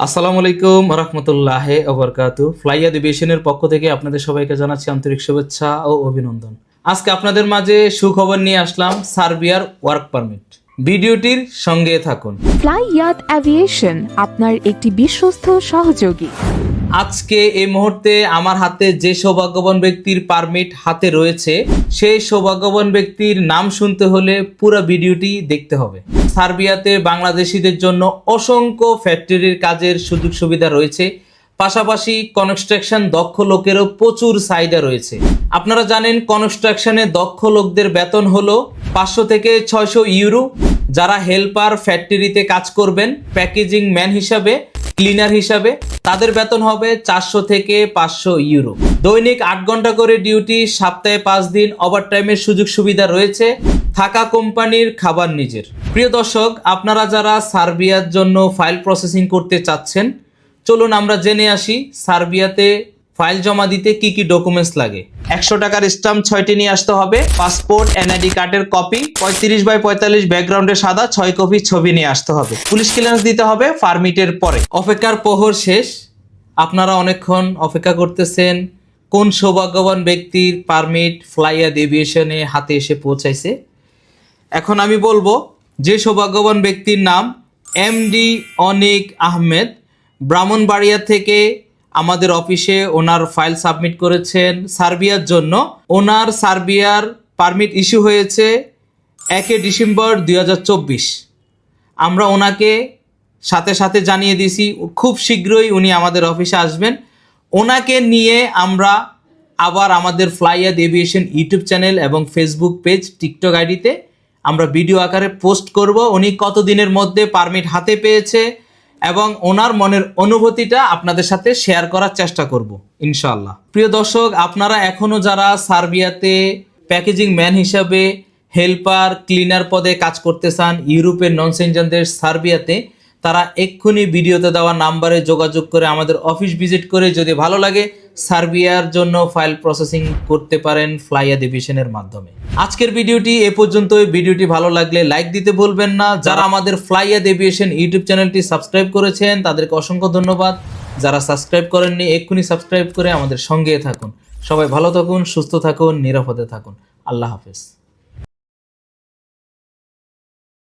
আসসালামু আলাইকুম রহমতুল্লাহ ওবরকাতু। ফ্লাইয়া এভিয়েশনের পক্ষ থেকে আপনাদের সবাইকে জানাচ্ছি আন্তরিক শুভেচ্ছা ও অভিনন্দন। আজকে আপনাদের মাঝে সুখবর নিয়ে আসলাম সার্বিয়ার ওয়ার্ক পারমিট। ভিডিওটির সঙ্গে থাকুন। ফ্লাইয়াত অ্যাভিয়েশন আপনার একটি বিশ্বস্ত সহযোগী। আজকে এই মুহূর্তে আমার হাতে যে সৌভাগ্যবান ব্যক্তির পারমিট হাতে রয়েছে, সেই সৌভাগ্যবান ব্যক্তির নাম শুনতে হলে পুরো ভিডিওটি দেখতে হবে। সার্বিয়াতে বাংলাদেশিদের জন্য অসংখ্য ফ্যাক্টরির কাজের সুযোগ সুবিধা রয়েছে, পাশাপাশি কনস্ট্রাকশন দক্ষ লোকেরও প্রচুর চাহিদা রয়েছে। আপনারা জানেন কনস্ট্রাকশনে দক্ষ লোকদের বেতন হলো 500 থেকে 600 ইউরো। যারা হেল্পার ফ্যাক্টরিতে কাজ করবেন প্যাকেজিং ম্যান হিসাবে, ক্লিনার হিসাবে, তাদের বেতন হবে 400 থেকে 500 ইউরো। দৈনিক 8 ঘন্টা করে ডিউটি, সপ্তাহে 5 দিন ওভারটাইমের সুযোগ সুবিধা রয়েছে, থাকা কোম্পানির, খাবার নিজের। প্রিয় দর্শক, আপনারা যারা সার্বিয়ার জন্য ফাইল প্রসেসিং করতে চাচ্ছেন, চলুন আমরা জেনে আসি সার্বিয়াতে ফাইল জমা দিতে কি কি ডকুমেন্টস লাগে। 100 টাকার স্টাম্প 6টি নিয়ে আসতে হবে, পাসপোর্ট, এনআইডি কার্ডের কপি, 35x45 ব্যাকগ্রাউন্ডে সাদা 6 কপি ছবি নিয়ে আসতে হবে। পুলিশ ক্লিয়ারেন্স দিতে হবে পারমিটের পরে। অপেক্ষার প্রহর শেষ। আপনারা অনেকক্ষণ অপেক্ষা করতেছেন কোন সৌভাগ্যবান ব্যক্তির পারমিট ফ্লাইয়াত এভিয়েশনে হাতে এসে পৌঁছাইছে। এখন আমি বলবো যে সৌভাগ্যবান ব্যক্তির নাম এমডি অনিক আহমেদ, ব্রাহ্মণবাড়িয়া থেকে আমাদের অফিসে ওনার ফাইল সাবমিট করেছেন সার্বিয়ার জন্য। ওনার সার্বিয়ার পারমিট ইস্যু হয়েছে 1 ডিসেম্বর 2024। আমরা ওনাকে সাথে সাথে জানিয়ে দিয়েছি খুব শীঘ্রই উনি আমাদের অফিসে আসবেন। ওনাকে নিয়ে আমরা আবার আমাদের ফ্লাইয়াত এভিয়েশন ইউটিউব চ্যানেল এবং ফেসবুক পেজ, টিকটক আইডিতে আমরা ভিডিও আকারে পোস্ট করব উনি কতদিনের মধ্যে পারমিট হাতে পেয়েছে এবং ওনার মনের অনুভূতিটা আপনাদের সাথে শেয়ার করার চেষ্টা করব ইনশাআল্লাহ। প্রিয় দর্শক, আপনারা এখনও যারা সার্বিয়াতে প্যাকেজিং ম্যান হিসাবে, হেল্পার, ক্লিনার পদে কাজ করতে চান ইউরোপের নন সেনজেনদের সার্বিয়াতে, তারা এক্ষুনি ভিডিওতে দেওয়া নাম্বারে যোগাযোগ করে আমাদের অফিস ভিজিট করে যদি ভালো লাগে সার্বিয়ার জন্য ফাইল প্রসেসিং করতে পারেন ফ্লাইয়াত এভিয়েশনের মাধ্যমে। আজকের ভিডিওটি এ পর্যন্তই। ভিডিওটি ভালো লাগলে লাইক দিতে ভুলবেন না। যারা আমাদের ফ্লাইয়াত এভিয়েশন ইউটিউব চ্যানেলটি সাবস্ক্রাইব করেছেন তাদেরকে অসংখ্য ধন্যবাদ। যারা সাবস্ক্রাইব করেননি এক্ষুনি সাবস্ক্রাইব করে আমাদের সঙ্গে থাকুন। সবাই ভালো থাকুন, সুস্থ থাকুন, নিরাপদে থাকুন। আল্লাহ হাফেজ।